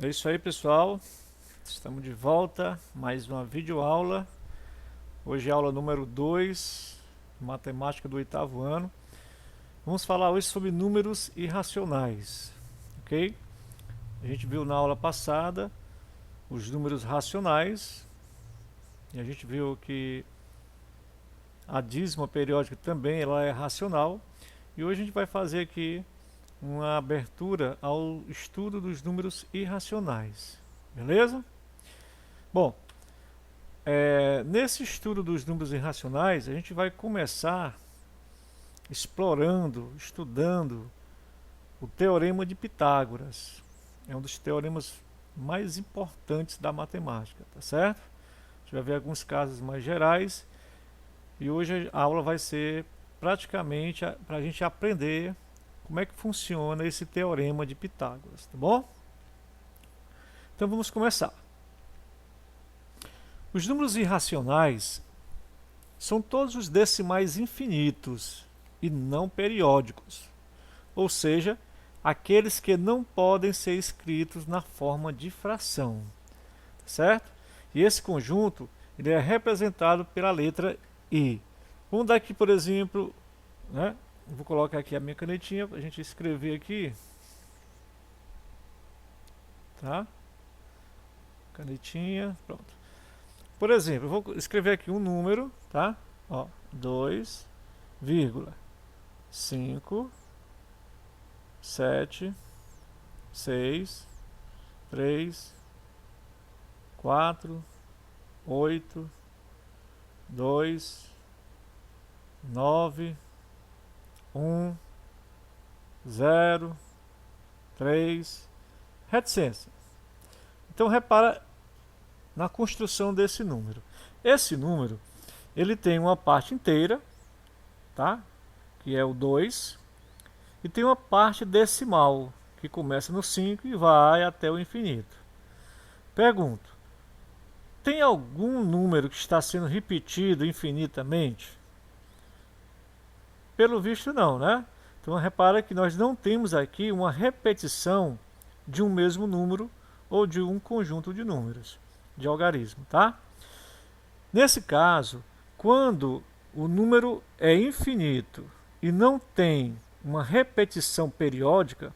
É isso aí, pessoal. Estamos de volta, mais uma videoaula. Hoje é a aula número 2, matemática do oitavo ano. Vamos falar hoje sobre números irracionais, ok? A gente viu na aula passada os números racionais e a gente viu que a dízima periódica também ela é racional. E hoje a gente vai fazer aqui uma abertura ao estudo dos números irracionais, beleza? Bom, nesse estudo dos números irracionais, a gente vai começar explorando, estudando o Teorema de Pitágoras. É um dos teoremas mais importantes da matemática, tá certo? A gente vai ver alguns casos mais gerais e hoje a aula vai ser praticamente para a gente aprender como é que funciona esse Teorema de Pitágoras, tá bom? Então vamos começar. Os números irracionais são todos os decimais infinitos e não periódicos, ou seja, aqueles que não podem ser escritos na forma de fração, certo? E esse conjunto ele é representado pela letra I. Vamos dar aqui, por exemplo, né? Vou colocar aqui a minha canetinha para a gente escrever aqui, tá? Canetinha, pronto. Por exemplo, eu vou escrever aqui um número, tá? Ó, 2,5 7 6 3 4 8 2 9 1 0 3 reticência. Então repara na construção desse número. Esse número ele tem uma parte inteira, tá? Que é o 2, e tem uma parte decimal, que começa no 5 e vai até o infinito. Pergunto, tem algum número que está sendo repetido infinitamente? Pelo visto não, né? Então repara que nós não temos aqui uma repetição de um mesmo número ou de um conjunto de números, de algarismo, tá? Nesse caso, quando o número é infinito e não tem uma repetição periódica,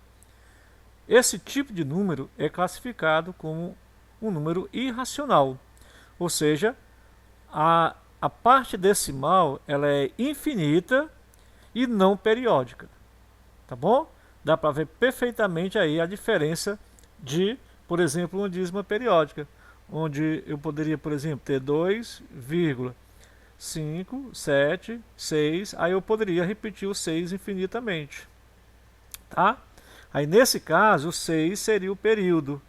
esse tipo de número é classificado como um número irracional, ou seja, a parte decimal ela é infinita e não periódica, tá bom? Dá para ver perfeitamente aí a diferença de, por exemplo, uma dízima periódica, onde eu poderia, por exemplo, ter 2,576, aí eu poderia repetir o 6 infinitamente, tá? Aí nesse caso o 6 seria o período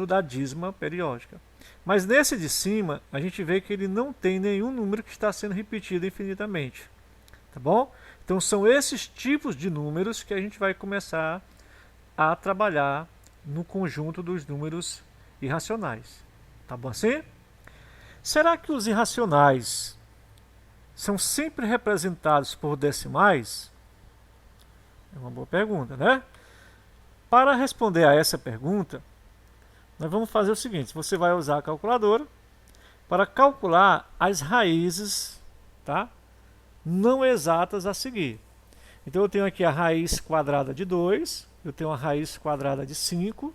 da dízima periódica. Mas nesse de cima, a gente vê que ele não tem nenhum número que está sendo repetido infinitamente, tá bom? Então são esses tipos de números que a gente vai começar a trabalhar no conjunto dos números irracionais, tá bom assim? Será que os irracionais são sempre representados por decimais? É uma boa pergunta, né? Para responder a essa pergunta, nós vamos fazer o seguinte: você vai usar a calculadora para calcular as raízes, tá? Não exatas a seguir. Então eu tenho aqui a raiz quadrada de 2, eu tenho a raiz quadrada de 5,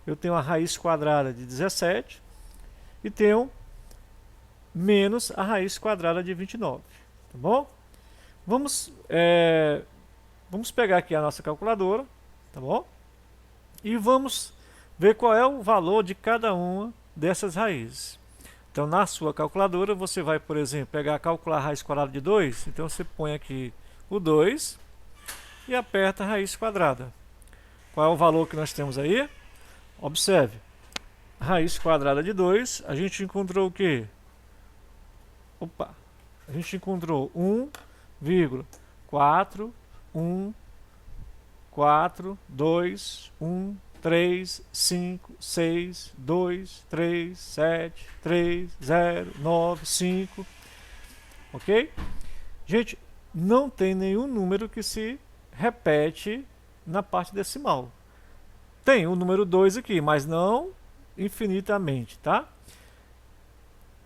eu tenho a raiz quadrada de 17 e tenho menos a raiz quadrada de 29, tá bom? Vamos pegar aqui a nossa calculadora, tá bom? E vamos ver qual é o valor de cada uma dessas raízes. Então na sua calculadora você vai, por exemplo, calcular a raiz quadrada de 2, então você põe aqui o 2 e aperta a raiz quadrada. Qual é o valor que nós temos aí? Observe, raiz quadrada de 2, a gente encontrou o quê? Opa, a gente encontrou 1,41412342623373095, ok? Gente, não tem nenhum número que se repete na parte decimal. Tem o número 2 aqui, mas não infinitamente, tá?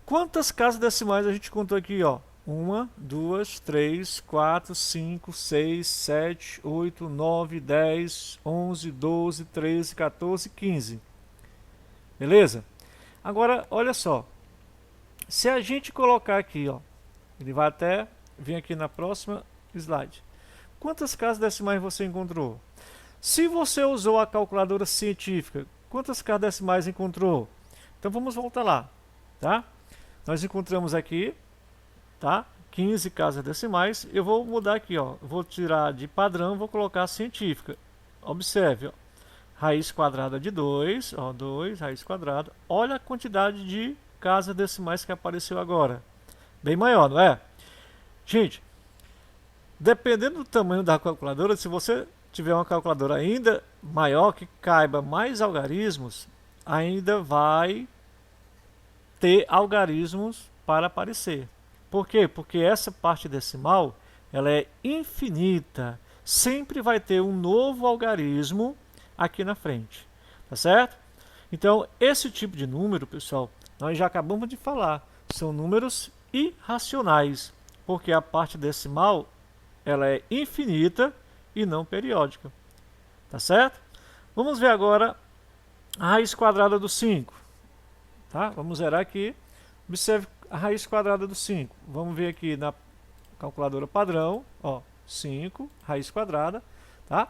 Quantas casas decimais a gente contou aqui, ó? 1, 2, 3, 4, 5, 6, 7, 8, 9, 10, 11, 12, 13, 14, 15. Beleza? Agora, olha só. Se a gente colocar aqui, ó, ele vai até vir aqui na próxima slide. Quantas casas decimais você encontrou? Se você usou a calculadora científica, quantas casas decimais encontrou? Então vamos voltar lá, tá? Nós encontramos aqui, tá? 15 casas decimais. Eu vou mudar aqui, ó. Vou tirar de padrão, vou colocar científica. Observe, ó. Raiz quadrada de 2, ó, 2, raiz quadrada. Olha a quantidade de casas decimais que apareceu agora. Bem maior, não é? Gente, dependendo do tamanho da calculadora, se você tiver uma calculadora ainda maior, que caiba mais algarismos, ainda vai ter algarismos para aparecer. Por quê? Porque essa parte decimal, ela é infinita. Sempre vai ter um novo algarismo aqui na frente. Tá certo? Então, esse tipo de número, pessoal, nós já acabamos de falar. São números irracionais. Porque a parte decimal, ela é infinita e não periódica. Tá certo? Vamos ver agora a raiz quadrada do 5. Tá? Vamos zerar aqui. Observe a raiz quadrada do 5. Vamos ver aqui na calculadora padrão. Ó, 5, raiz quadrada. Tá?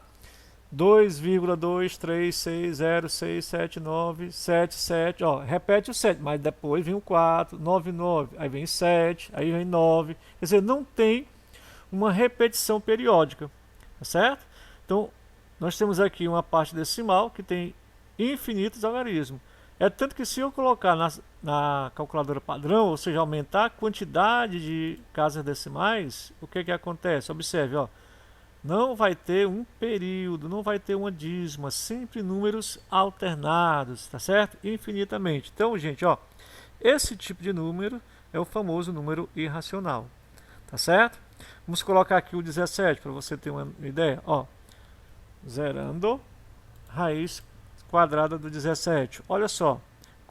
2,236606797, ó, repete o 7, mas depois vem o 4, 9, 9, aí vem 7, aí vem 9. Quer dizer, não tem uma repetição periódica, tá certo? Então, nós temos aqui uma parte decimal que tem infinitos algarismos. É tanto que se eu colocar na calculadora padrão, ou seja, aumentar a quantidade de casas decimais, o que acontece? Observe, ó, não vai ter um período, não vai ter uma dízima, sempre números alternados, tá certo? Infinitamente. Então, gente, ó, esse tipo de número é o famoso número irracional, tá certo? Vamos colocar aqui o 17 para você ter uma ideia, ó. Zerando raiz quadrada do 17. Olha só,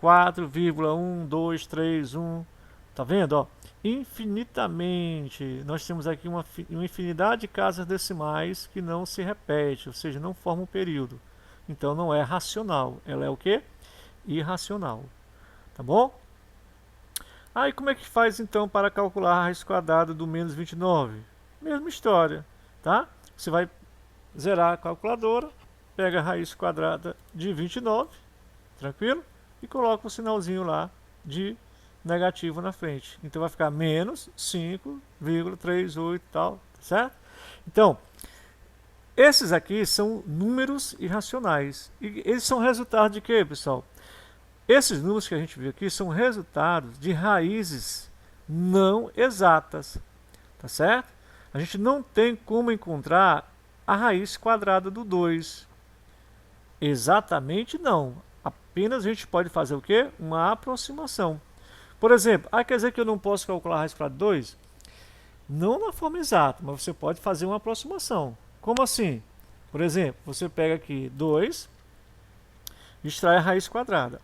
4,1231, tá vendo, ó? Infinitamente. Nós temos aqui uma infinidade de casas decimais que não se repete, ou seja, não forma um período. Então não é racional, ela é o quê? Irracional. Tá bom? Aí como é que faz então para calcular a raiz quadrada do menos 29? Mesma história, tá? Você vai zerar a calculadora, pega a raiz quadrada de 29, tranquilo? E coloca o sinalzinho lá de negativo na frente. Então vai ficar menos 5,38 e tal, certo? Então, esses aqui são números irracionais. E eles são resultado de quê, pessoal? Esses números que a gente viu aqui são resultados de raízes não exatas, tá certo? A gente não tem como encontrar a raiz quadrada do 2. Exatamente não. Apenas a gente pode fazer o quê? Uma aproximação. Por exemplo, quer dizer que eu não posso calcular a raiz quadrada de 2? Não na forma exata, mas você pode fazer uma aproximação. Como assim? Por exemplo, você pega aqui 2 e extrai a raiz quadrada.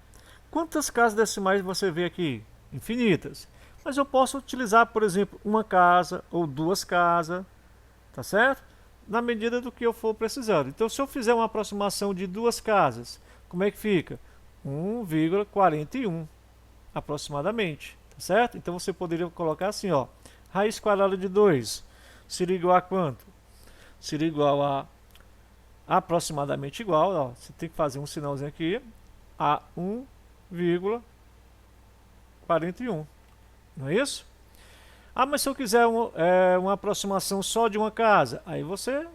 Quantas casas decimais você vê aqui? Infinitas. Mas eu posso utilizar, por exemplo, uma casa ou duas casas, tá certo? Na medida do que eu for precisando. Então, se eu fizer uma aproximação de duas casas, como é que fica? 1,41 aproximadamente, tá certo? Então você poderia colocar assim, ó, raiz quadrada de 2 seria igual a quanto? Seria igual a aproximadamente igual, ó, você tem que fazer um sinalzinho aqui, a 1,41, não é isso? Mas se eu quiser uma aproximação só de uma casa, aí você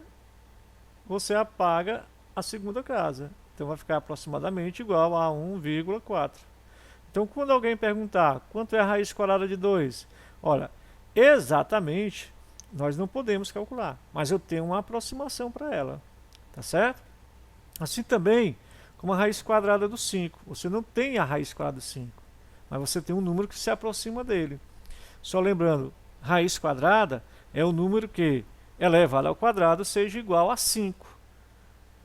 apaga a segunda casa. Então vai ficar aproximadamente igual a 1,4. Então quando alguém perguntar quanto é a raiz quadrada de 2, olha, exatamente nós não podemos calcular, mas eu tenho uma aproximação para ela, tá certo? Assim também como a raiz quadrada do 5, você não tem a raiz quadrada do 5, mas você tem um número que se aproxima dele. Só lembrando, raiz quadrada é o número que elevado ao quadrado seja igual a 5.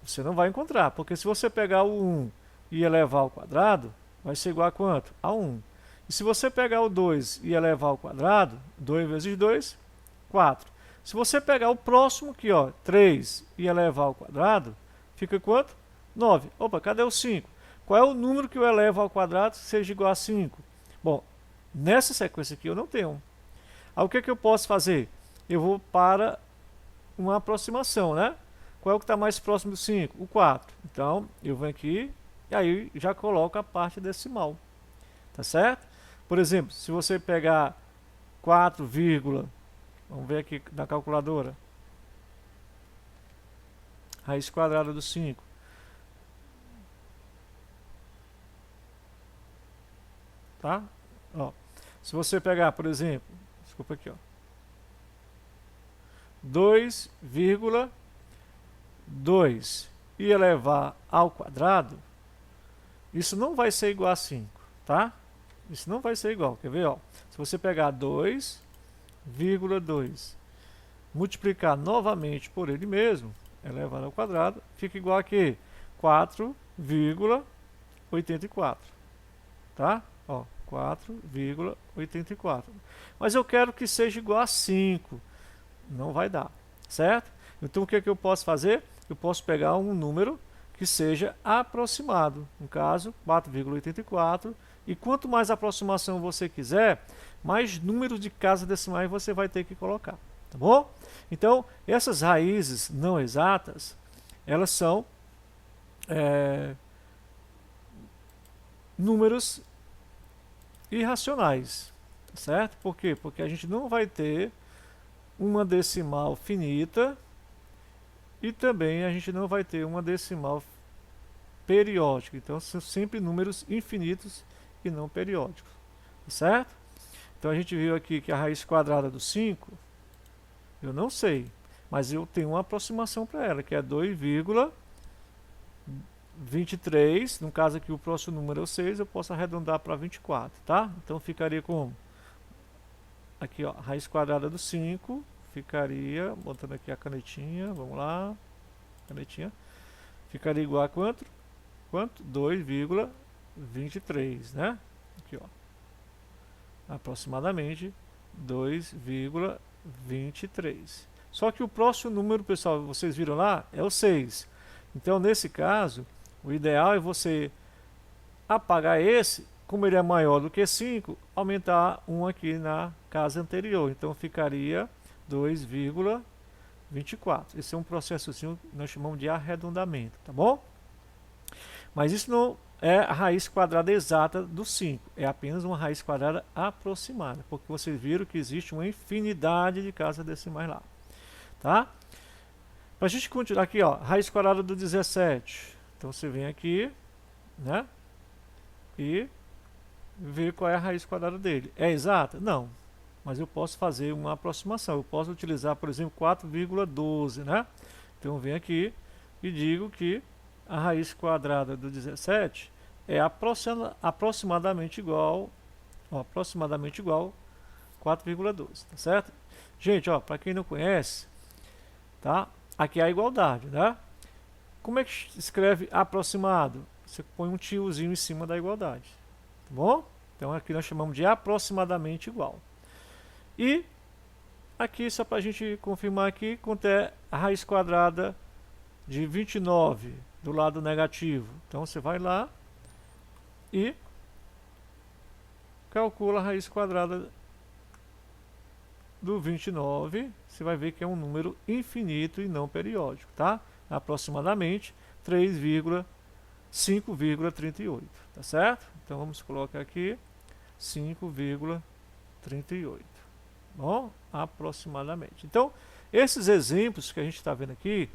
Você não vai encontrar, porque se você pegar o 1 e elevar ao quadrado, vai ser igual a quanto? A 1. E se você pegar o 2 e elevar ao quadrado, 2 vezes 2, 4. Se você pegar o próximo aqui, ó, 3 e elevar ao quadrado, fica quanto? 9. Opa, cadê o 5? Qual é o número que eu elevo ao quadrado que seja igual a 5? Bom, nessa sequência aqui eu não tenho. Aí o que eu posso fazer? Eu vou para uma aproximação, né? Qual é o que está mais próximo do 5? O 4. Então, eu venho aqui e aí já coloco a parte decimal. Tá certo? Por exemplo, se você pegar 4, vamos ver aqui na calculadora. Raiz quadrada do 5. Tá? Ó, se você pegar, por exemplo, desculpa aqui, ó, 2,2 e elevar ao quadrado, isso não vai ser igual a 5, tá? Isso não vai ser igual, quer ver? Ó? Se você pegar 2,2, multiplicar novamente por ele mesmo, elevado ao quadrado, fica igual a quê? 4,84, tá? Ó, 4,84. Mas eu quero que seja igual a 5. Não vai dar, certo? Então o que eu posso fazer? Eu posso pegar um número que seja aproximado, no caso 4,84, e quanto mais aproximação você quiser, mais números de casas decimais você vai ter que colocar, tá bom? Então essas raízes não exatas, elas são números irracionais, certo? Por quê? Porque a gente não vai ter uma decimal finita e também a gente não vai ter uma decimal periódica. Então são sempre números infinitos e não periódicos, certo? Então a gente viu aqui que a raiz quadrada do 5, eu não sei, mas eu tenho uma aproximação para ela, que é 2,23. No caso aqui o próximo número é o 6, eu posso arredondar para 24, tá? Então ficaria como? Aqui, ó, raiz quadrada do 5, ficaria, botando aqui a canetinha, vamos lá, canetinha, ficaria igual a quanto? Quanto? 2,23, né? Aqui, ó, aproximadamente 2,23. Só que o próximo número, pessoal, vocês viram lá, é o 6. Então, nesse caso, o ideal é você apagar esse, como ele é maior do que 5, aumentar 1 aqui na casa anterior. Então ficaria 2,24. Esse é um processozinho que nós chamamos de arredondamento, tá bom? Mas isso não é a raiz quadrada exata do 5, é apenas uma raiz quadrada aproximada, porque vocês viram que existe uma infinidade de casas decimais lá, tá? Para a gente continuar aqui, ó, raiz quadrada do 17. Então você vem aqui, né? E ver qual é a raiz quadrada dele. É exata? Não. Mas eu posso fazer uma aproximação. Eu posso utilizar, por exemplo, 4,12, né? Então eu venho aqui e digo que a raiz quadrada do 17 é aproximadamente igual, ó, aproximadamente igual 4,12, tá certo? Gente, ó, para quem não conhece, tá? Aqui é a igualdade, né? Como é que escreve aproximado? Você põe um tiozinho em cima da igualdade, tá bom? Então aqui nós chamamos de aproximadamente igual. E aqui, só para a gente confirmar aqui, quanto é a raiz quadrada de 29 do lado negativo. Então você vai lá e calcula a raiz quadrada do 29. Você vai ver que é um número infinito e não periódico, tá? Aproximadamente 5,38, tá certo? Então vamos colocar aqui 5,38. Bom, aproximadamente. Então, esses exemplos que a gente está vendo aqui,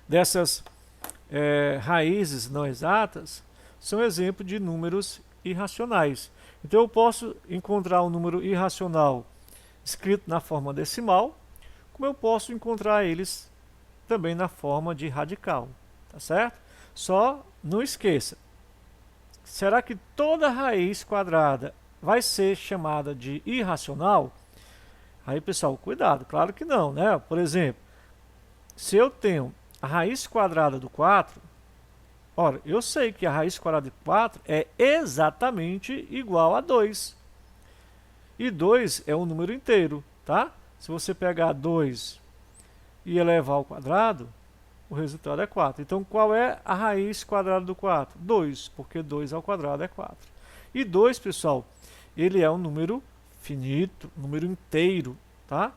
dessas raízes não exatas, são exemplos de números irracionais. Então eu posso encontrar um número irracional escrito na forma decimal, como eu posso encontrar eles também na forma de radical, tá certo? Só não esqueça, será que toda raiz quadrada vai ser chamada de irracional? Aí, pessoal, cuidado, claro que não, né? Por exemplo, se eu tenho a raiz quadrada do 4, ora, eu sei que a raiz quadrada de 4 é exatamente igual a 2. E 2 é um número inteiro, tá? Se você pegar 2 e elevar ao quadrado, o resultado é 4. Então, qual é a raiz quadrada do 4? 2, porque 2 ao quadrado é 4. E 2, pessoal, ele é um número finito, um número inteiro, tá?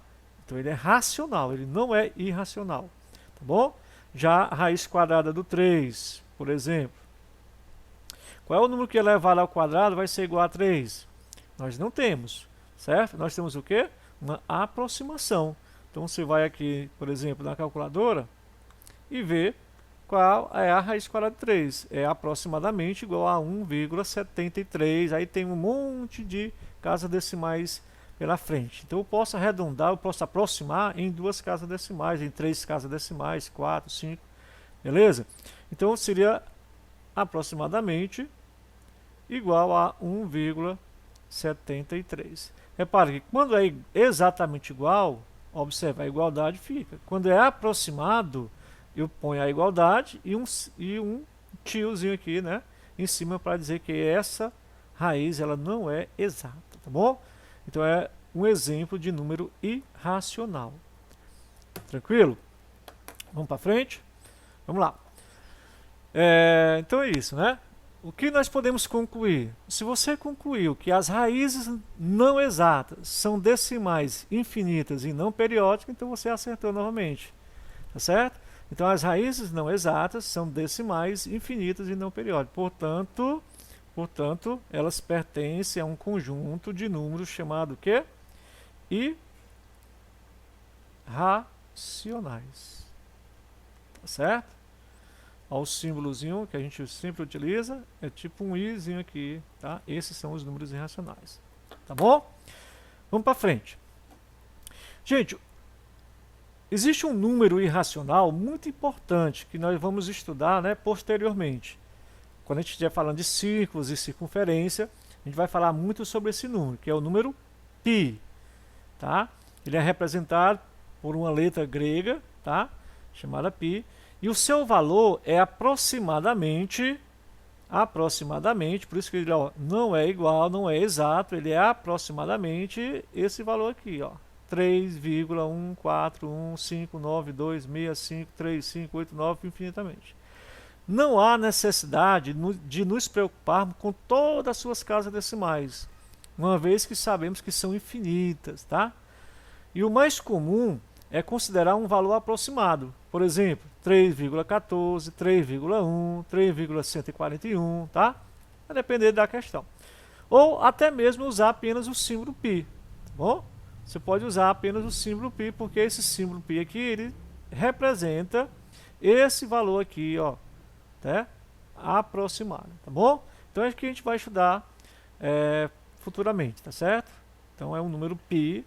Então, ele é racional, ele não é irracional, tá bom? Já a raiz quadrada do 3, por exemplo. Qual é o número que elevado ao quadrado vai ser igual a 3? Nós não temos, certo? Nós temos o quê? Uma aproximação. Então, você vai aqui, por exemplo, na calculadora e vê qual é a raiz quadrada de 3. É aproximadamente igual a 1,73. Aí tem um monte de casas decimais pela frente. Então eu posso arredondar, eu posso aproximar em 2 casas decimais, em 3 casas decimais, 4, 5, beleza? Então seria aproximadamente igual a 1,73. Repare que quando é exatamente igual, observa, a igualdade fica. Quando é aproximado, eu ponho a igualdade e um tiozinho aqui, né, em cima para dizer que essa raiz ela não é exata, tá bom? Então é um exemplo de número irracional. Tranquilo? Vamos para frente? Vamos lá. Então é isso, né? O que nós podemos concluir? Se você concluiu que as raízes não exatas são decimais infinitas e não periódicas, então você acertou novamente, tá certo? Então as raízes não exatas são decimais infinitas e não periódicas. Portanto, elas pertencem a um conjunto de números chamado quê? Irracionais. Tá certo? Olha o símbolozinho que a gente sempre utiliza, é tipo um izinho aqui, tá? Esses são os números irracionais. Tá bom? Vamos para frente. Gente, existe um número irracional muito importante que nós vamos estudar, né, posteriormente. Quando a gente estiver falando de círculos e circunferência, a gente vai falar muito sobre esse número, que é o número π. Tá? Ele é representado por uma letra grega, tá? Chamada π. E o seu valor é aproximadamente, por isso que ele não é igual, não é exato, ele é aproximadamente esse valor aqui, ó. 3,1415926535358,9 infinitamente. Não há necessidade de nos preocuparmos com todas as suas casas decimais, uma vez que sabemos que são infinitas, tá? E o mais comum é considerar um valor aproximado. Por exemplo, 3,14, 3,1, 3,141, tá? Vai depender da questão. Ou até mesmo usar apenas o símbolo π, tá bom? Você pode usar apenas o símbolo π, porque esse símbolo π aqui, ele representa esse valor aqui, ó, tá? Aproximado, tá bom? Então é que a gente vai estudar futuramente, tá certo? Então é um número π,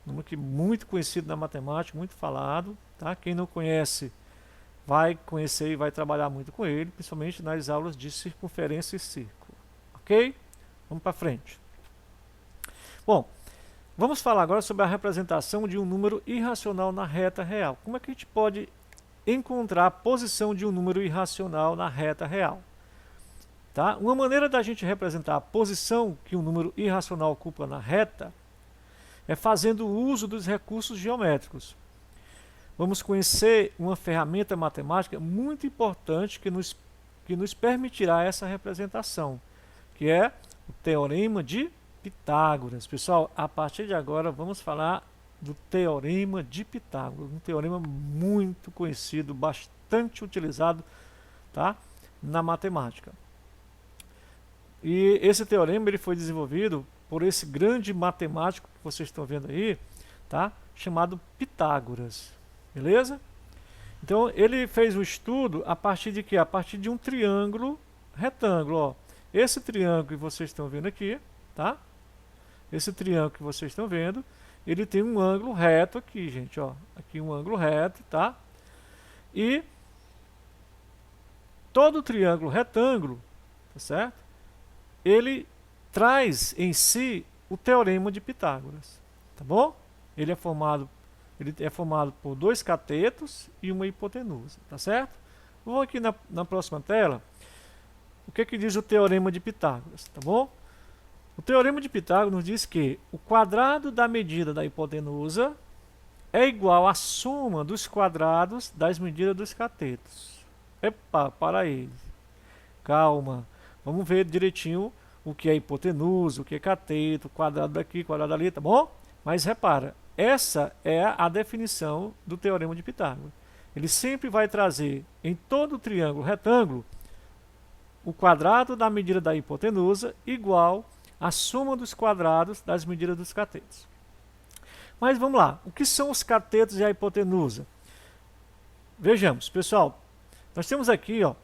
número que muito conhecido na matemática, muito falado, tá? Quem não conhece vai conhecer e vai trabalhar muito com ele, principalmente nas aulas de circunferência e círculo, ok? Vamos para frente. Bom, vamos falar agora sobre a representação de um número irracional na reta real. Como é que a gente pode encontrar a posição de um número irracional na reta real? Tá? Uma maneira da gente representar a posição que um número irracional ocupa na reta é fazendo uso dos recursos geométricos. Vamos conhecer uma ferramenta matemática muito importante que nos permitirá essa representação, que é o Teorema de Pitágoras. Pessoal, a partir de agora vamos falar do Teorema de Pitágoras, um teorema muito conhecido, bastante utilizado, tá, na matemática. E esse teorema ele foi desenvolvido por esse grande matemático que vocês estão vendo aí, tá, chamado Pitágoras. Beleza? Então ele fez um estudo a partir de quê? A partir de um triângulo retângulo, ó. Esse triângulo que vocês estão vendo aqui, tá? Esse triângulo que vocês estão vendo, ele tem um ângulo reto aqui, gente, ó. Aqui um ângulo reto, tá? E todo triângulo retângulo, tá certo? Ele traz em si o Teorema de Pitágoras, tá bom? Ele é formado ele é formado por dois catetos e uma hipotenusa, tá certo? Vou aqui na próxima tela, o que diz o Teorema de Pitágoras, tá bom? O Teorema de Pitágoras nos diz que o quadrado da medida da hipotenusa é igual à soma dos quadrados das medidas dos catetos. Epa, para aí. Calma. Vamos ver direitinho o que é hipotenusa, o que é cateto, quadrado daqui, quadrado ali, tá bom? Mas repara, essa é a definição do Teorema de Pitágoras. Ele sempre vai trazer em todo triângulo retângulo o quadrado da medida da hipotenusa igual à soma dos quadrados das medidas dos catetos. Mas vamos lá, o que são os catetos e a hipotenusa? Vejamos, pessoal, nós temos aqui, ó,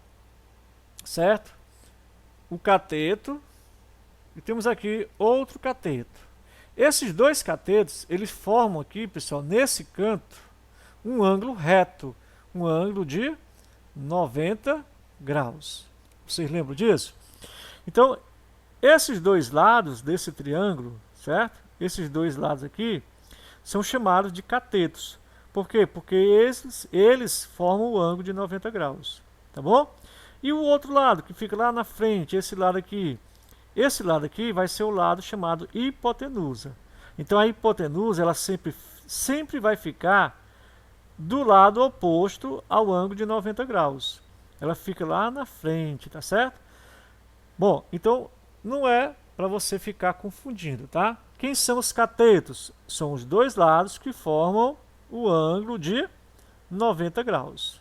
certo? O cateto e temos aqui outro cateto. Esses dois catetos, eles formam aqui, pessoal, nesse canto, um ângulo reto, um ângulo de 90 graus. Vocês lembram disso? Então, esses dois lados desse triângulo, certo? Esses dois lados aqui são chamados de catetos. Por quê? Porque eles formam o ângulo de 90 graus, tá bom? E o outro lado, que fica lá na frente, esse lado aqui vai ser o lado chamado hipotenusa. Então a hipotenusa, ela sempre vai ficar do lado oposto ao ângulo de 90 graus. Ela fica lá na frente, tá certo? Bom, então não é para você ficar confundindo, tá? Quem são os catetos? São os dois lados que formam o ângulo de 90 graus,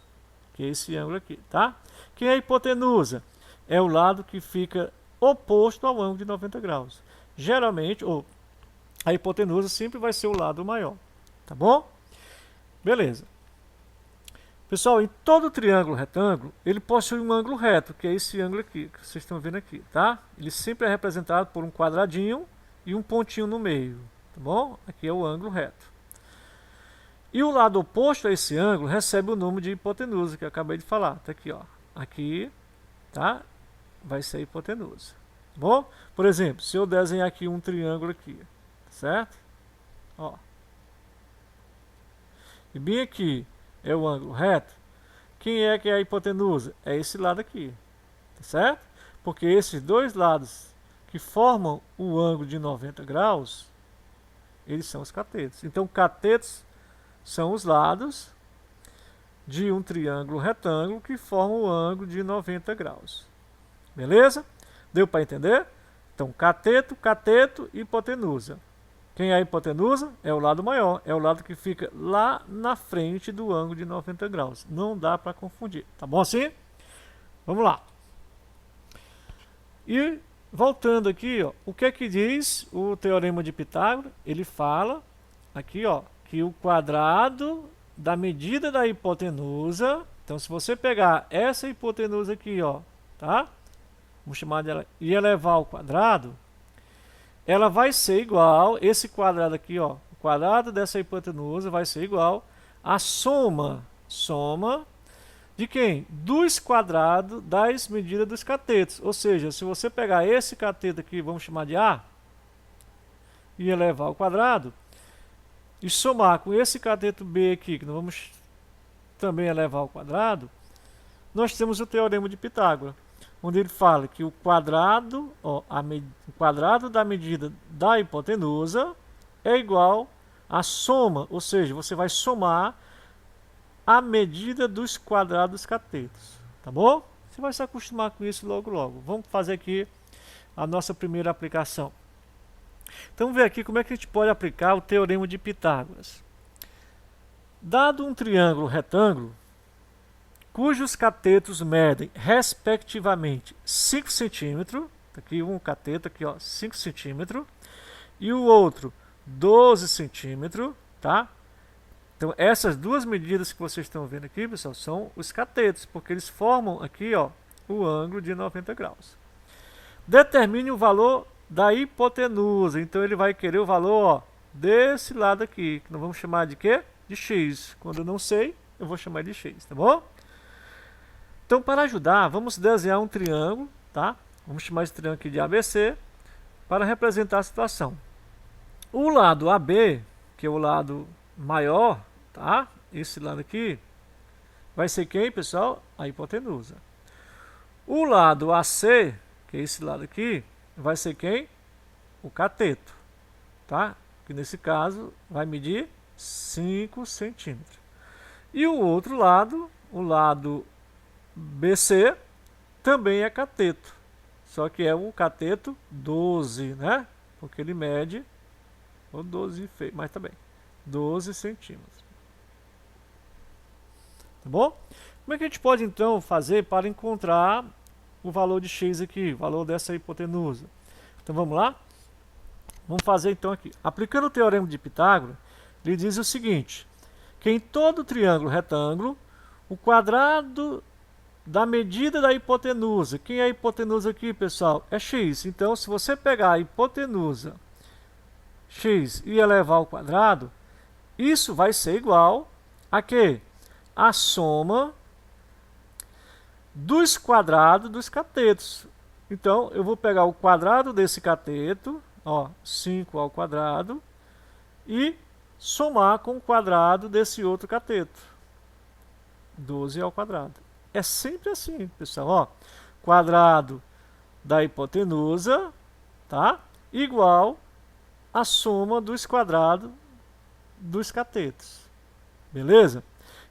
que é esse ângulo aqui, tá? Quem é a hipotenusa? É o lado que fica oposto ao ângulo de 90 graus. Geralmente, a hipotenusa sempre vai ser o lado maior, tá bom? Beleza. Pessoal, em todo triângulo retângulo, ele possui um ângulo reto, que é esse ângulo aqui, que vocês estão vendo aqui, tá? Ele sempre é representado por um quadradinho e um pontinho no meio, tá bom? Aqui é o ângulo reto. E o lado oposto a esse ângulo recebe o nome de hipotenusa, que eu acabei de falar, tá aqui, ó. Aqui, tá? Vai ser a hipotenusa, tá bom? Por exemplo, se eu desenhar aqui um triângulo aqui, certo? Ó. E bem aqui é o ângulo reto. Quem é que é a hipotenusa? É esse lado aqui, tá certo? Porque esses dois lados que formam o ângulo de 90 graus, eles são os catetos. Então, catetos são os lados de um triângulo retângulo que formam o ângulo de 90 graus. Beleza? Deu para entender? Então, cateto, cateto e hipotenusa. Quem é a hipotenusa? É o lado maior, é o lado que fica lá na frente do ângulo de 90 graus. Não dá para confundir, tá bom assim? Vamos lá. E voltando aqui, ó, o que é que diz o Teorema de Pitágoras? Ele fala aqui, ó, que o quadrado da medida da hipotenusa, então se você pegar essa hipotenusa aqui, ó, tá? Vamos chamar dela e elevar ao quadrado, ela vai ser igual, esse quadrado aqui, ó, o quadrado dessa hipotenusa vai ser igual à soma de quem? Dos quadrados das medidas dos catetos. Ou seja, se você pegar esse cateto aqui, vamos chamar de A, e elevar ao quadrado, e somar com esse cateto B aqui, que nós vamos também elevar ao quadrado, nós temos o Teorema de Pitágoras, onde ele fala que o quadrado, ó, o quadrado da medida da hipotenusa é igual à soma, ou seja, você vai somar a medida dos quadrados dos catetos, tá bom? Você vai se acostumar com isso logo logo. Vamos fazer aqui a nossa primeira aplicação. Então vamos ver aqui como é que a gente pode aplicar o Teorema de Pitágoras. Dado um triângulo retângulo, cujos catetos medem, respectivamente, 5 cm, aqui um cateto, aqui, ó, 5 cm, e o outro 12 cm, tá? Então, essas duas medidas que vocês estão vendo aqui, pessoal, são os catetos, porque eles formam aqui, ó, o ângulo de 90 graus. Determine o valor da hipotenusa, então ele vai querer o valor, ó, desse lado aqui, que nós vamos chamar de quê? De x. Quando eu não sei, eu vou chamar de x, tá bom? Então, para ajudar, vamos desenhar um triângulo, tá? Vamos chamar esse triângulo aqui de ABC, para representar a situação. O lado AB, que é o lado maior, tá? Esse lado aqui vai ser quem, pessoal? A hipotenusa. O lado AC, que é esse lado aqui, vai ser quem? O cateto, tá? Que nesse caso vai medir 5 centímetros. E o outro lado, o lado BC, também é cateto. Só que é o cateto 12, né? Porque ele mede, ou 12 feio, mas também 12 centímetros. Tá bom? Como é que a gente pode então fazer para encontrar o valor de x aqui, o valor dessa hipotenusa? Então vamos lá? Vamos fazer então aqui. Aplicando o teorema de Pitágoras, ele diz o seguinte, que em todo triângulo retângulo, o quadrado da medida da hipotenusa, quem é a hipotenusa aqui, pessoal? É x. Então, se você pegar a hipotenusa x e elevar ao quadrado, isso vai ser igual a quê? A soma dos quadrados dos catetos. Então, eu vou pegar o quadrado desse cateto, ó, 5 ao quadrado, e somar com o quadrado desse outro cateto, 12 ao quadrado. É sempre assim, pessoal, ó, quadrado da hipotenusa, tá? Igual a soma dos quadrados dos catetos. Beleza?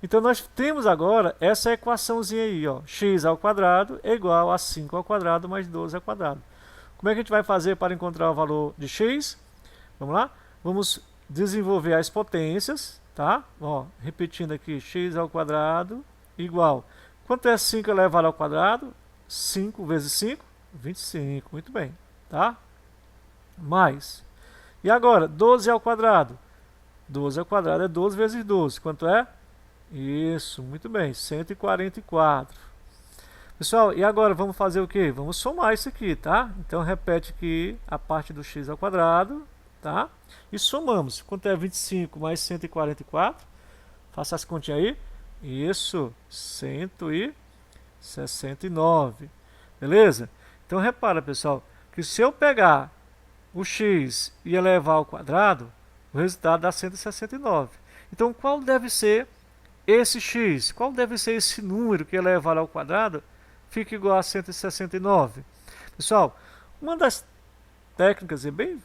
Então nós temos agora essa equaçãozinha aí, ó, x ao quadrado é igual a 5 ao quadrado mais 12 ao quadrado. Como é que a gente vai fazer para encontrar o valor de x? Vamos lá? Vamos desenvolver as potências, tá? Ó, repetindo aqui, x ao quadrado igual. Quanto é 5 elevado ao quadrado? 5 vezes 5? 25, muito bem, tá? Mais. E agora, 12 ao quadrado? 12 ao quadrado é 12 vezes 12. Quanto é? Isso, muito bem, 144. Pessoal, e agora vamos fazer o quê? Vamos somar isso aqui, tá? Então repete aqui a parte do x ao quadrado, tá? E somamos. Quanto é 25 mais 144? Faça as continhas aí. Isso, 169. Beleza? Então repara, pessoal, que se eu pegar o x e elevar ao quadrado, o resultado dá 169. Então qual deve ser esse x? Qual deve ser esse número que elevado ao quadrado fica igual a 169? Pessoal, uma das técnicas bem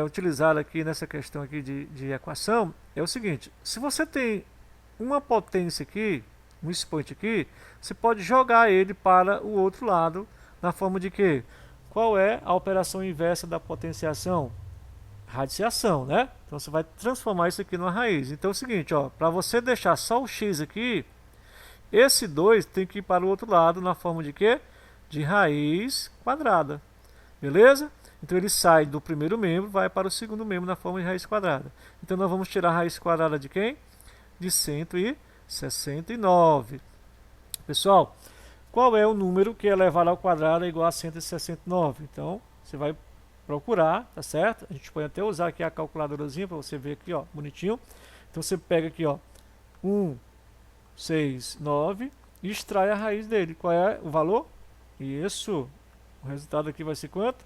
utilizada aqui nessa questão aqui de equação é o seguinte: se você tem uma potência aqui, um expoente aqui, você pode jogar ele para o outro lado na forma de que? Qual é a operação inversa da potenciação? Radiciação, né? Então você vai transformar isso aqui numa raiz. Então é o seguinte, ó, para você deixar só o x aqui, esse 2 tem que ir para o outro lado na forma de quê? De raiz quadrada. Beleza? Então ele sai do primeiro membro, vai para o segundo membro na forma de raiz quadrada. Então nós vamos tirar a raiz quadrada de quem? De 169. Pessoal, qual é o número que elevado ao quadrado é igual a 169? Então você vai procurar, tá certo? A gente pode até usar aqui a calculadorazinha para você ver aqui, ó, bonitinho. Então você pega aqui, ó, 1, 6, 9 e extrai a raiz dele. Qual é o valor? Isso. O resultado aqui vai ser quanto?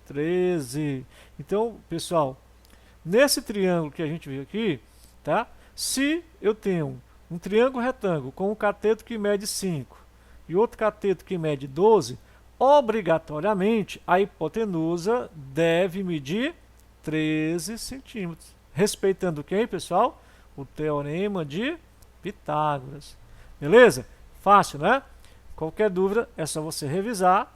13. Então, pessoal, nesse triângulo que a gente viu aqui, tá? Se eu tenho um triângulo retângulo com um cateto que mede 5 e outro cateto que mede 12, obrigatoriamente a hipotenusa deve medir 13 centímetros. Respeitando quem, pessoal? O teorema de Pitágoras. Beleza? Fácil, né? Qualquer dúvida é só você revisar,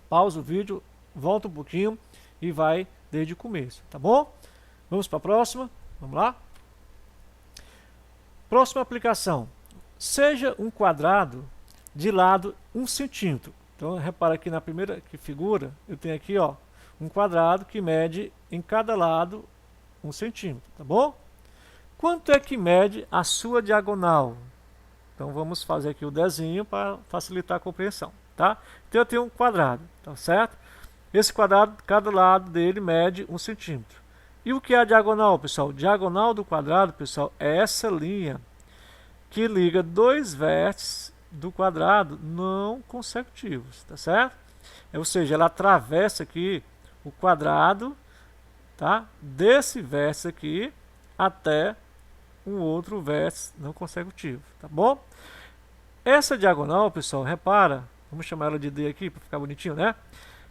pausa o vídeo, volta um pouquinho e vai desde o começo, tá bom? Vamos para a próxima? Vamos lá? Próxima aplicação. Seja um quadrado de lado 1 centímetro. Então, repara aqui na primeira figura, eu tenho aqui, ó, um quadrado que mede em cada lado 1 centímetro, tá bom? Quanto é que mede a sua diagonal? Então, vamos fazer aqui o desenho para facilitar a compreensão, tá? Então, eu tenho um quadrado, tá certo? Esse quadrado, cada lado dele mede 1 centímetro. E o que é a diagonal, pessoal? Diagonal do quadrado, pessoal, é essa linha que liga dois vértices do quadrado não consecutivos, tá certo? Ou seja, ela atravessa aqui o quadrado, tá? Desse vértice aqui até um outro vértice não consecutivo, tá bom? Essa diagonal, pessoal, repara, vamos chamar ela de D aqui para ficar bonitinho, né?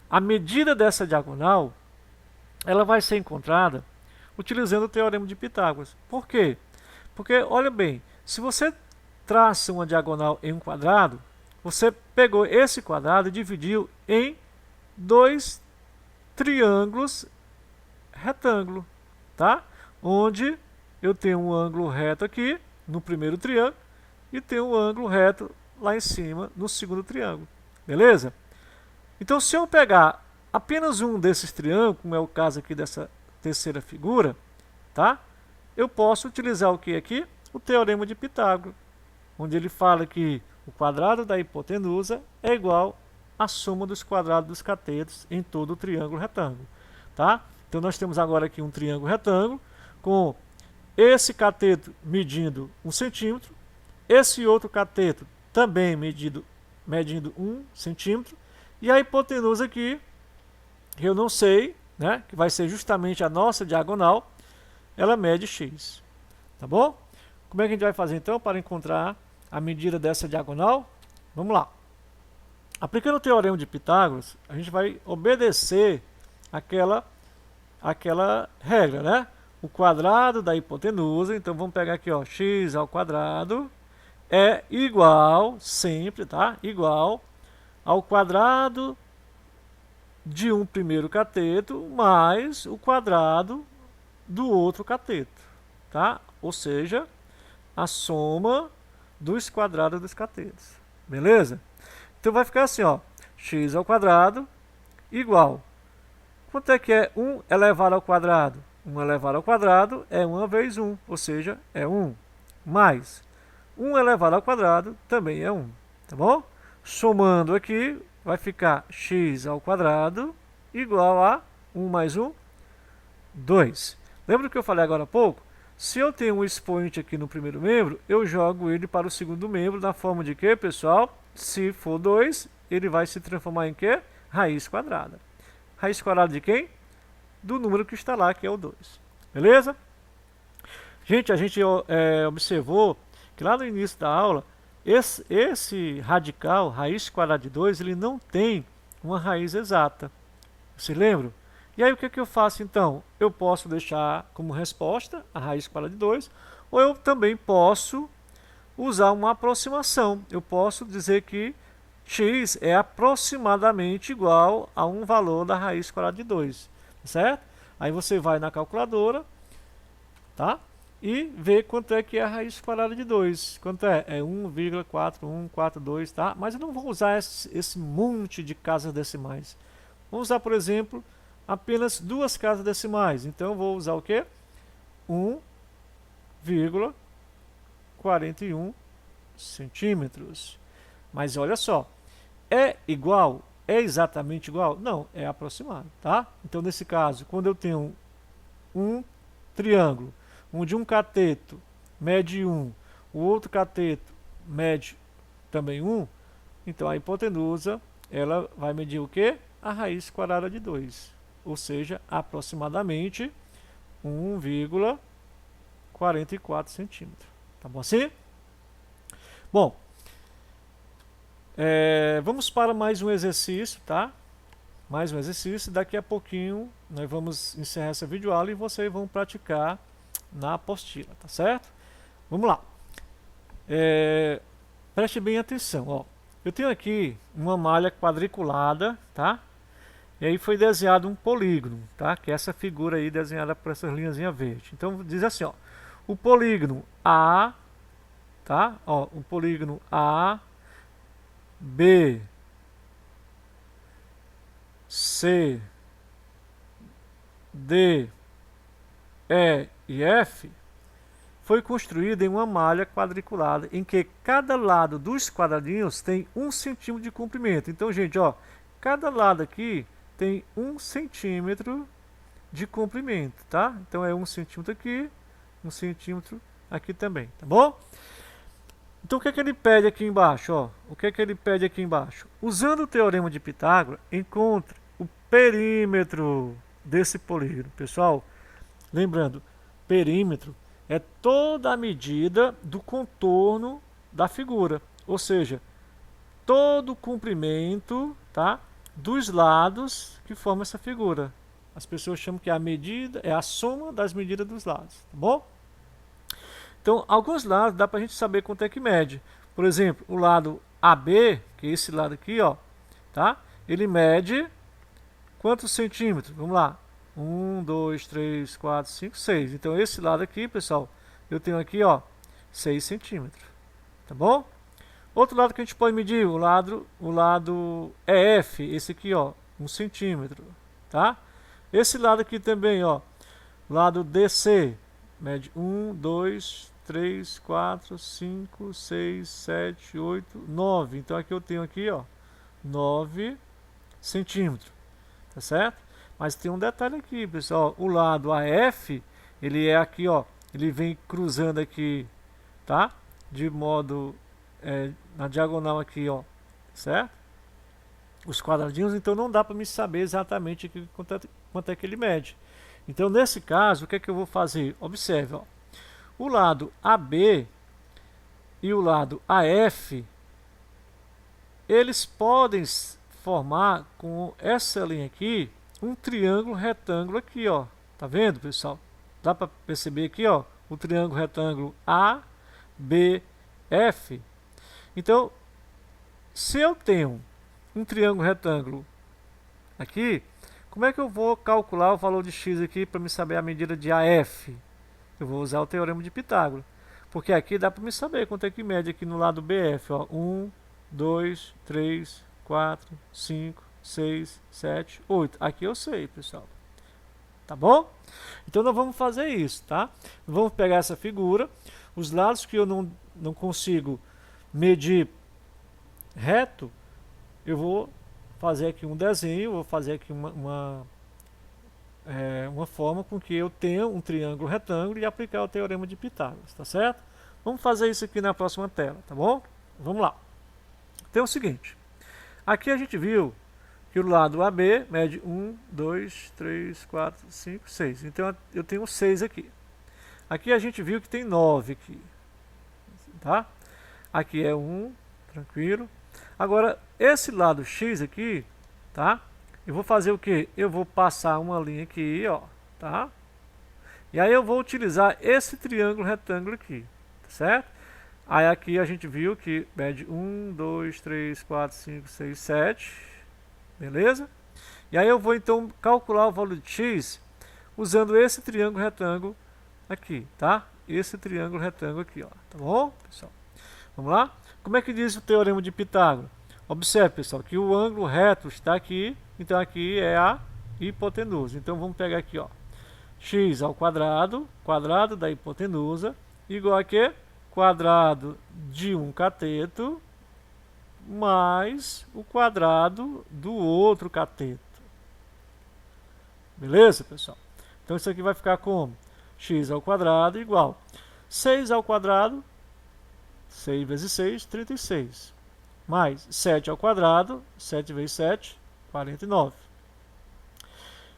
A medida dessa diagonal, ela vai ser encontrada utilizando o teorema de Pitágoras. Por quê? Porque, olha bem, se você traça uma diagonal em um quadrado, você pegou esse quadrado e dividiu em dois triângulos retângulo, tá? Onde eu tenho um ângulo reto aqui no primeiro triângulo e tenho um ângulo reto lá em cima no segundo triângulo, beleza? Então, se eu pegar apenas um desses triângulos, como é o caso aqui dessa terceira figura, tá? Eu posso utilizar o que aqui? O teorema de Pitágoras, onde ele fala que o quadrado da hipotenusa é igual à soma dos quadrados dos catetos em todo o triângulo retângulo, tá? Então nós temos agora aqui um triângulo retângulo com esse cateto medindo 1 centímetro, esse outro cateto também medindo 1 centímetro, e a hipotenusa aqui, eu não sei, né, que vai ser justamente a nossa diagonal, ela mede x, tá bom? Como é que a gente vai fazer então para encontrar a medida dessa diagonal? Vamos lá. Aplicando o teorema de Pitágoras, a gente vai obedecer aquela regra, né? O quadrado da hipotenusa, então vamos pegar aqui, ó, x ao quadrado é igual, sempre, tá? Igual ao quadrado de um primeiro cateto mais o quadrado do outro cateto, tá? Ou seja, a soma dos quadrados dos catetos, beleza? Então vai ficar assim, ó, x ao quadrado igual, quanto é que é 1 elevado ao quadrado? 1 elevado ao quadrado é 1 vezes 1, ou seja, é 1, mais 1 elevado ao quadrado também é 1, tá bom? Somando aqui, vai ficar x ao quadrado igual a 1 mais 1, 2. Lembra que eu falei agora há pouco? Se eu tenho um expoente aqui no primeiro membro, eu jogo ele para o segundo membro na forma de quê, pessoal? Se for 2, ele vai se transformar em quê? Raiz quadrada. Raiz quadrada de quem? Do número que está lá, que é o 2. Beleza? Gente, a gente observou que lá no início da aula, esse radical, raiz quadrada de 2, ele não tem uma raiz exata. Você lembra? E aí o que, que eu faço então? Eu posso deixar como resposta a raiz quadrada de 2, ou eu também posso usar uma aproximação. Eu posso dizer que x é aproximadamente igual a um valor da raiz quadrada de 2, certo? Aí você vai na calculadora, tá? E vê quanto é que é a raiz quadrada de 2. Quanto é? É 1,4142, tá? Mas eu não vou usar esse monte de casas decimais. Vamos usar, por exemplo, apenas 2 casas decimais. Então eu vou usar o quê? 1,41 centímetros. Mas olha só, é igual? É exatamente igual? Não, é aproximado, tá? Então nesse caso, quando eu tenho um triângulo, onde um cateto mede 1, o outro cateto mede também 1, então a hipotenusa, ela vai medir o quê? A raiz quadrada de 2, ou seja, aproximadamente 1,44 centímetros. Tá bom assim? Bom, vamos para mais um exercício, tá? Mais um exercício, daqui a pouquinho nós vamos encerrar essa videoaula e vocês vão praticar na apostila, tá certo? Vamos lá. Preste bem atenção, ó. Eu tenho aqui uma malha quadriculada, tá? E aí foi desenhado um polígono, tá? Que é essa figura aí desenhada por essas linhas verdes. Então diz assim, ó. O polígono A, tá? Ó, o polígono A, B, C, D, E e F foi construído em uma malha quadriculada em que cada lado dos quadradinhos tem 1 centímetro de comprimento. Então, gente, ó, cada lado aqui tem 1 centímetro de comprimento, tá? Então é 1 centímetro aqui, 1 centímetro aqui também, tá bom? Então o que é que ele pede aqui embaixo? Ó? O que é que ele pede aqui embaixo? Usando o teorema de Pitágoras, encontre o perímetro desse polígono. Pessoal, lembrando, perímetro é toda a medida do contorno da figura, ou seja, todo o comprimento, tá, dos lados que formam essa figura. As pessoas chamam que a medida é a soma das medidas dos lados, tá bom? Então, alguns lados dá para a gente saber quanto é que mede. Por exemplo, o lado AB, que é esse lado aqui, ó, tá? Ele mede quantos centímetros? Vamos lá. 1, 2, 3, 4, 5, 6. Então, esse lado aqui, pessoal, eu tenho aqui, ó, 6 centímetros. Tá bom? Outro lado que a gente pode medir, o lado EF, esse aqui, ó, 1 centímetro, tá? Esse lado aqui também, ó, lado DC, mede 1, 2, 3, 4, 5, 6, 7, 8, 9. Então aqui eu tenho aqui, ó, 9 centímetros, tá certo? Mas tem um detalhe aqui, pessoal, o lado AF, ele é aqui, ó, ele vem cruzando aqui, tá? De modo, na diagonal aqui, ó, certo? Os quadradinhos, então não dá para me saber exatamente aqui quanto é que ele mede. Então, nesse caso, o que é que eu vou fazer? Observe, ó, o lado AB e o lado AF, eles podem formar com essa linha aqui um triângulo retângulo aqui, ó. Tá vendo, pessoal? Dá para perceber aqui, ó, o triângulo retângulo ABF. Então, se eu tenho um triângulo retângulo aqui, como é que eu vou calcular o valor de x aqui para me saber a medida de AF? Eu vou usar o teorema de Pitágoras. Porque aqui dá para me saber quanto é que mede aqui no lado BF. Ó. 1, 2, 3, 4, 5, 6, 7, 8. Aqui eu sei, pessoal. Tá bom? Então nós vamos fazer isso, tá? Vamos pegar essa figura. Os lados que eu não consigo medir reto, eu vou fazer aqui um desenho, vou fazer aqui uma forma com que eu tenha um triângulo retângulo e aplicar o teorema de Pitágoras, tá certo? Vamos fazer isso aqui na próxima tela, tá bom? Vamos lá. Tem o seguinte, aqui a gente viu que o lado AB mede 1, 2, 3, 4, 5, 6. Então eu tenho 6 aqui. Aqui a gente viu que tem 9 aqui, tá? Aqui é 1, tranquilo. Agora, esse lado X aqui, tá? Eu vou fazer o que? Eu vou passar uma linha aqui, ó, tá? E aí eu vou utilizar esse triângulo retângulo aqui, tá certo? Aí aqui a gente viu que mede 1, 2, 3, 4, 5, 6, 7, beleza? E aí eu vou então calcular o valor de x usando esse triângulo retângulo aqui, tá? Esse triângulo retângulo aqui, ó, tá bom, pessoal? Vamos lá? Como é que diz o teorema de Pitágoras? Observe, pessoal, que o ângulo reto está aqui, então aqui é a hipotenusa. Então vamos pegar aqui, ó, x ao quadrado, quadrado da hipotenusa, igual a quê? Quadrado de um cateto, mais o quadrado do outro cateto. Beleza, pessoal? Então isso aqui vai ficar como? X ao quadrado igual 6 ao quadrado, 6 vezes 6, 36. Mais 7 ao quadrado, 7 vezes 7, 49.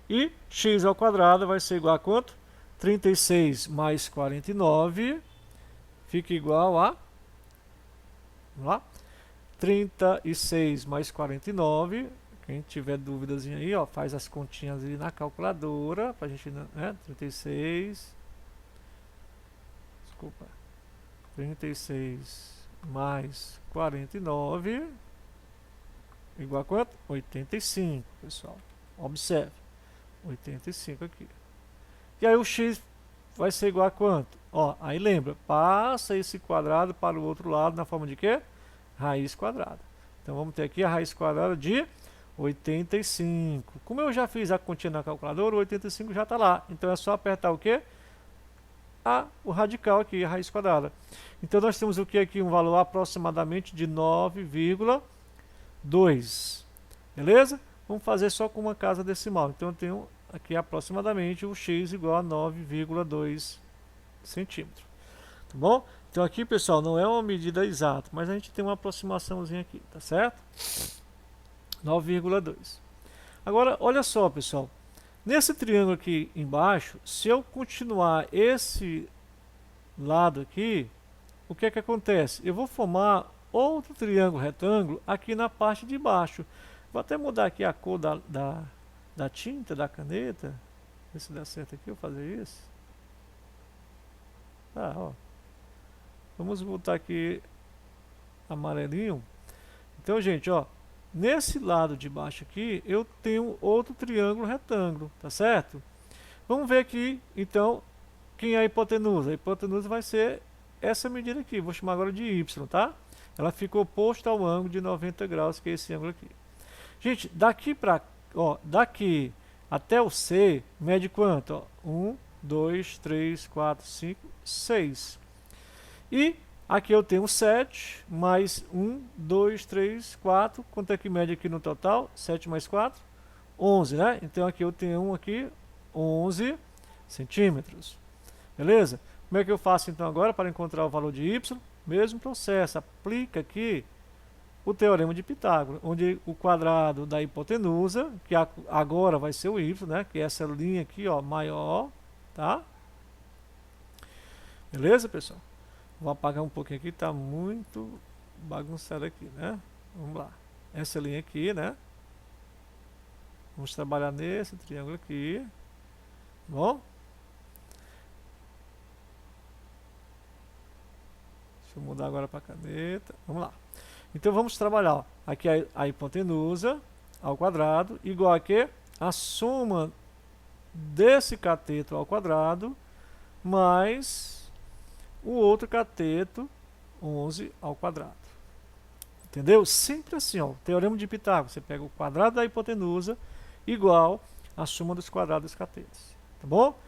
E x ao quadrado vai ser igual a quanto? 36 mais 49 fica igual a... Vamos lá? 36 mais 49. Quem tiver dúvidas aí, ó, faz as continhas ali na calculadora. Pra gente, né? 36... Desculpa. 36 mais 49 igual a quanto? 85, pessoal. Observe. 85 aqui. E aí o x vai ser igual a quanto? Ó, aí lembra, passa esse quadrado para o outro lado na forma de quê? Raiz quadrada. Então vamos ter aqui a raiz quadrada de 85. Como eu já fiz a continha na calculadora, o 85 já está lá. Então é só apertar o quê? O radical aqui, a raiz quadrada. Então nós temos o que aqui? Um valor aproximadamente de 9,2. Beleza? Vamos fazer só com uma casa decimal. Então eu tenho aqui aproximadamente o x igual a 9,2 centímetros. Tá bom? Então aqui, pessoal, não é uma medida exata, mas a gente tem uma aproximaçãozinha aqui, tá certo? 9,2. Agora, olha só, pessoal. Nesse triângulo aqui embaixo, se eu continuar esse lado aqui, o que é que acontece? Eu vou formar outro triângulo retângulo aqui na parte de baixo. Vou até mudar aqui a cor da tinta, da caneta. Ver se dá certo aqui eu fazer isso. Ah, ó. Vamos botar aqui amarelinho. Então, gente, ó, nesse lado de baixo aqui, eu tenho outro triângulo retângulo, tá certo? Vamos ver aqui, então, quem é a hipotenusa. A hipotenusa vai ser essa medida aqui, vou chamar agora de y, tá? Ela fica oposta ao ângulo de 90 graus, que é esse ângulo aqui. Gente, daqui até o C, mede quanto? Ó, 1, 2, 3, 4, 5, 6. E aqui eu tenho 7, mais 1, 2, 3, 4. Quanto é que mede aqui no total? 7 mais 4, 11, né? Então aqui eu tenho aqui 11 centímetros. Beleza? Como é que eu faço então agora para encontrar o valor de y? Mesmo processo, aplica aqui o teorema de Pitágoras, onde o quadrado da hipotenusa, que agora vai ser o y, né? Que é essa linha aqui, ó, maior, tá? Beleza, pessoal? Vou apagar um pouquinho aqui, tá muito bagunçado aqui, né? Vamos lá. Essa linha aqui, né? Vamos trabalhar nesse triângulo aqui. Bom? Deixa eu mudar agora para a caneta. Vamos lá. Então vamos trabalhar. Ó. Aqui a hipotenusa ao quadrado, igual a quê? A soma desse cateto ao quadrado, mais o outro cateto, 11 ao quadrado. Entendeu? Sempre assim, ó. Teorema de Pitágoras. Você pega o quadrado da hipotenusa igual a soma dos quadrados dos catetos. Tá bom?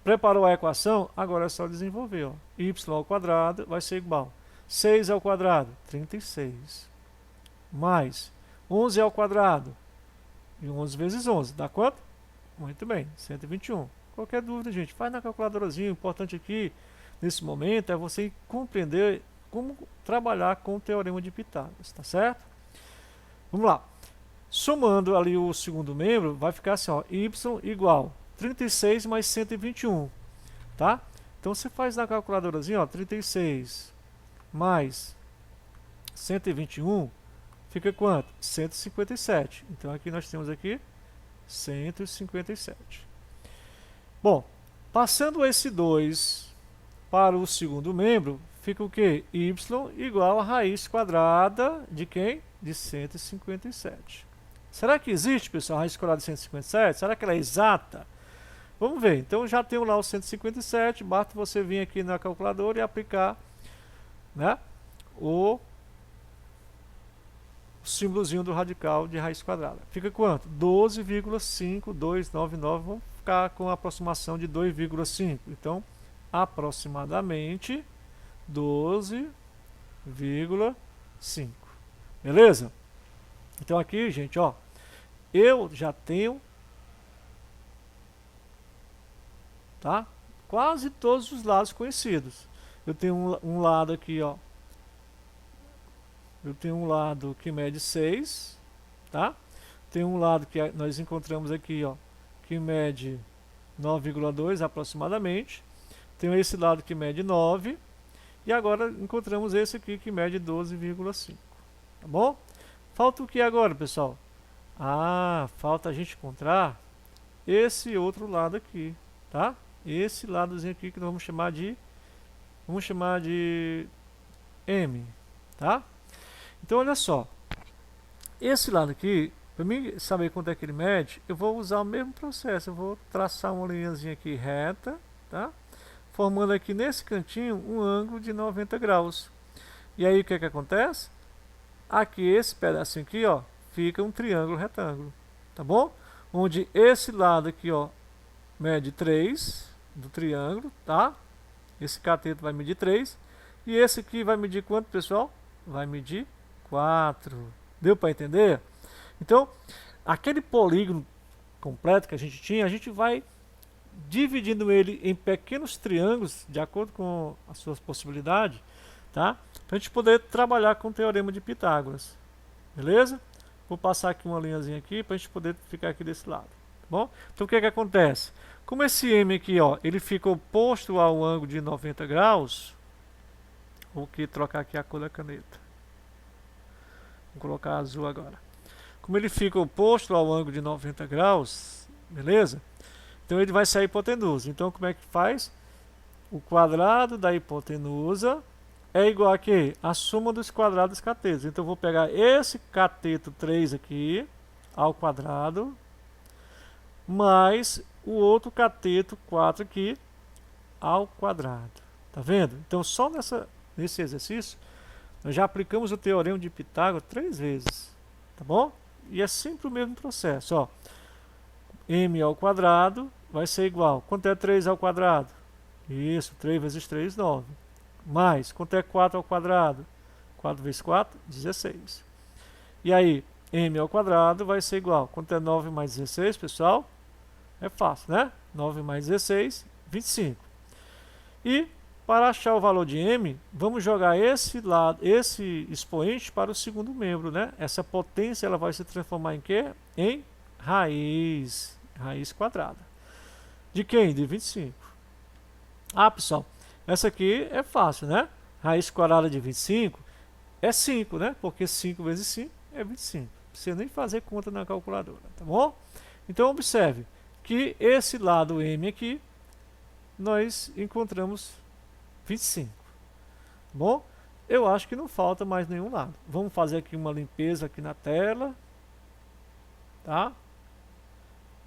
Preparou a equação? Agora é só desenvolver. Ó. Y ao quadrado vai ser igual. 6 ao quadrado, 36. Mais 11 ao quadrado. E 11 vezes 11, dá quanto? Muito bem, 121. Qualquer dúvida, gente, faz na calculadorazinha. O importante aqui, nesse momento, é você compreender como trabalhar com o teorema de Pitágoras, tá certo? Vamos lá. Somando ali o segundo membro, vai ficar assim, ó, y igual 36 mais 121, tá? Então você faz na calculadorazinha, ó, 36 mais 121 fica quanto? 157. Então aqui nós temos aqui 157. Bom, passando esse 2 para o segundo membro, fica o que? Y igual a raiz quadrada de quem? De 157. Será que existe, pessoal, a raiz quadrada de 157? Será que ela é exata? Vamos ver. Então já tenho lá o 157, basta você vir aqui na calculadora e aplicar, né, o símbolozinho do radical de raiz quadrada. Fica quanto? 12,5299. Vamos ficar com a aproximação de 2,5. Então, aproximadamente 12,5. Beleza? Então aqui, gente, ó, eu já tenho, tá? Quase todos os lados conhecidos. Eu tenho um lado aqui, ó. Eu tenho um lado que mede 6, tá? Tem um lado que nós encontramos aqui, ó, que mede 9,2 aproximadamente. Tenho esse lado que mede 9. E agora encontramos esse aqui que mede 12,5. Tá bom? Falta o que agora, pessoal? Ah, falta a gente encontrar esse outro lado aqui, tá? Esse ladozinho aqui que nós vamos chamar de M, tá? Então olha só, esse lado aqui, para mim saber quanto é que ele mede, eu vou usar o mesmo processo. Eu vou traçar uma linhazinha aqui reta, tá? Formando aqui nesse cantinho um ângulo de 90 graus. E aí o que é que acontece? Aqui esse pedacinho aqui, ó, fica um triângulo retângulo, tá bom? Onde esse lado aqui, ó, mede 3 do triângulo, tá? Esse cateto vai medir 3. E esse aqui vai medir quanto, pessoal? Vai medir 4. Deu para entender? Então, aquele polígono completo que a gente tinha, a gente vai dividindo ele em pequenos triângulos, de acordo com as suas possibilidades, tá? Para a gente poder trabalhar com o teorema de Pitágoras. Beleza? Vou passar aqui uma linhazinha aqui para a gente poder ficar aqui desse lado. bom? Então o que é que acontece? Como esse M aqui, ó, ele fica oposto ao ângulo de 90 graus, vou aqui trocar aqui a cor da caneta. Vou colocar azul agora. Como ele fica oposto ao ângulo de 90 graus, beleza? Então ele vai ser a hipotenusa. Então como é que faz? O quadrado da hipotenusa é igual a quê? A soma dos quadrados dos catetos. Então eu vou pegar esse cateto 3 aqui, ao quadrado, mais o outro cateto 4 aqui, ao quadrado. Tá vendo? Então só nesse exercício, nós já aplicamos o teorema de Pitágoras 3 vezes. Tá bom? E é sempre o mesmo processo. Ó. M ao quadrado vai ser igual. Quanto é 3 ao quadrado? Isso, 3 vezes 3, 9. Mais, quanto é 4 ao quadrado? 4 vezes 4, 16. E aí, m ao quadrado vai ser igual. Quanto é 9 mais 16, pessoal? É fácil, né? 9 mais 16, 25. E, para achar o valor de m, vamos jogar esse expoente para o segundo membro, né? Essa potência ela vai se transformar em quê? Em raiz quadrada. De quem? De 25. Ah, pessoal, essa aqui é fácil, né? Raiz quadrada de 25 é 5, né? Porque 5 vezes 5 é 25. Não precisa nem fazer conta na calculadora, tá bom? Então, observe que esse lado m aqui, nós encontramos 25. Tá bom? Eu acho que não falta mais nenhum lado. Vamos fazer aqui uma limpeza aqui na tela. Tá?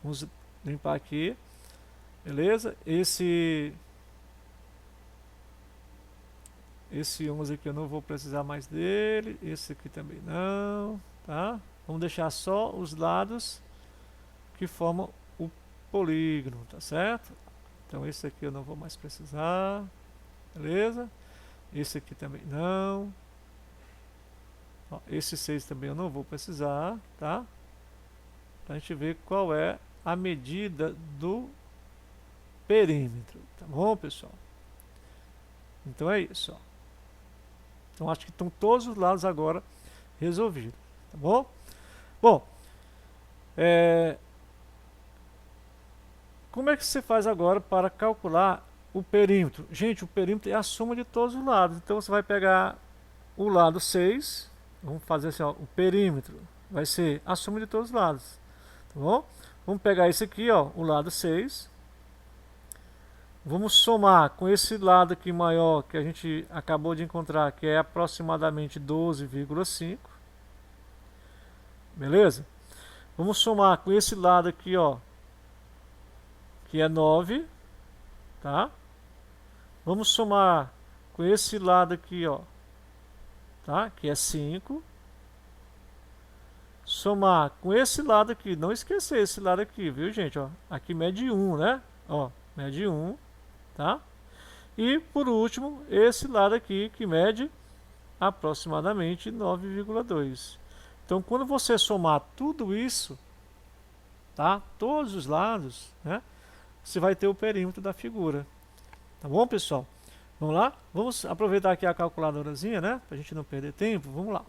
Vamos limpar aqui. Beleza? Esse 11 aqui eu não vou precisar mais dele. Esse aqui também não. Tá? Vamos deixar só os lados que formam o polígono. Tá certo? Então esse aqui eu não vou mais precisar. Beleza? Esse aqui também não. Ó, esse 6 também eu não vou precisar. Tá? Pra gente ver qual é a medida do perímetro. Tá bom, pessoal? Então é isso. Ó. Então acho que estão todos os lados agora resolvidos. Tá bom? Bom, como é que você faz agora para calcular o perímetro? Gente, o perímetro é a soma de todos os lados. Então você vai pegar o lado 6. Vamos fazer assim, ó, o perímetro vai ser a soma de todos os lados. Tá bom? Vamos pegar esse aqui, ó, o lado 6. Vamos somar com esse lado aqui maior que a gente acabou de encontrar, que é aproximadamente 12,5. Beleza? Vamos somar com esse lado aqui, ó, que é 9, tá? Vamos somar com esse lado aqui, ó, tá? Que é 5. Somar com esse lado aqui, não esquecer esse lado aqui, viu, gente, ó? Aqui mede 1, né? Ó, mede 1. Tá? E por último, esse lado aqui que mede aproximadamente 9,2. Então, quando você somar tudo isso, tá? Todos os lados, né? Você vai ter o perímetro da figura. Tá bom, pessoal? Vamos lá? Vamos aproveitar aqui a calculadorazinha, né? Para a gente não perder tempo. Vamos lá.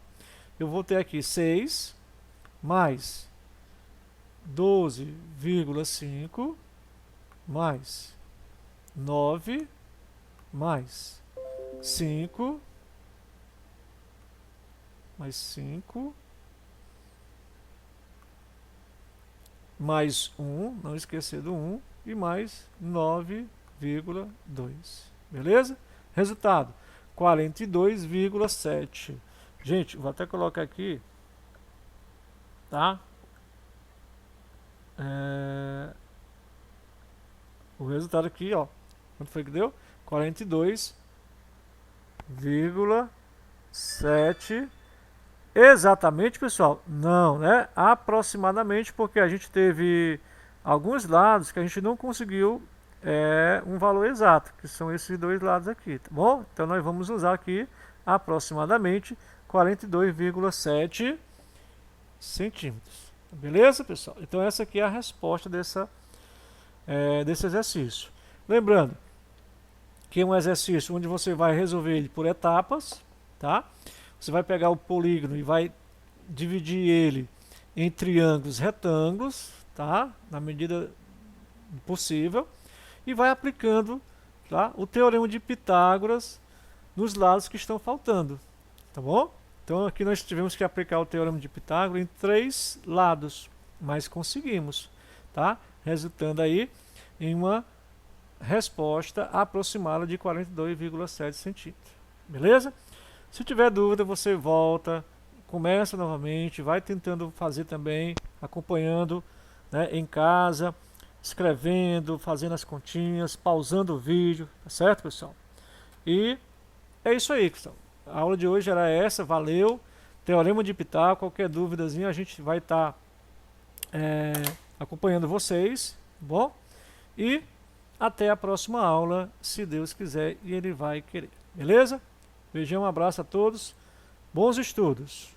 Eu vou ter aqui 6 mais 12,5 mais 9 mais 5 mais 5 mais 1, não esquecer do 1, e mais 9,2. Beleza? Resultado: 42,7. Gente, vou até colocar aqui, tá? O resultado aqui, ó. Quanto foi que deu? 42,7. Exatamente, pessoal? Não, né? Aproximadamente, porque a gente teve alguns lados que a gente não conseguiu um valor exato, que são esses dois lados aqui, tá bom? Então nós vamos usar aqui aproximadamente 42,7 centímetros. Beleza, pessoal? Então essa aqui é a resposta desse exercício. Lembrando que é um exercício onde você vai resolver ele por etapas, tá? Você vai pegar o polígono e vai dividir ele em triângulos retângulos, tá? Na medida possível, e vai aplicando, tá? O teorema de Pitágoras nos lados que estão faltando, tá bom? Então aqui nós tivemos que aplicar o teorema de Pitágoras em 3 lados, mas conseguimos, tá? Resultando aí em uma resposta aproximada de 42,7 centímetros, beleza? Se tiver dúvida, você volta, começa novamente, vai tentando fazer também, acompanhando, né, em casa, escrevendo, fazendo as continhas, pausando o vídeo, tá certo, pessoal? E é isso aí, pessoal. A aula de hoje era essa, valeu. Teorema de Pitágoras, qualquer dúvidazinha a gente vai estar acompanhando vocês, tá bom? E até a próxima aula, se Deus quiser e Ele vai querer, beleza? Beijão, um abraço a todos, bons estudos!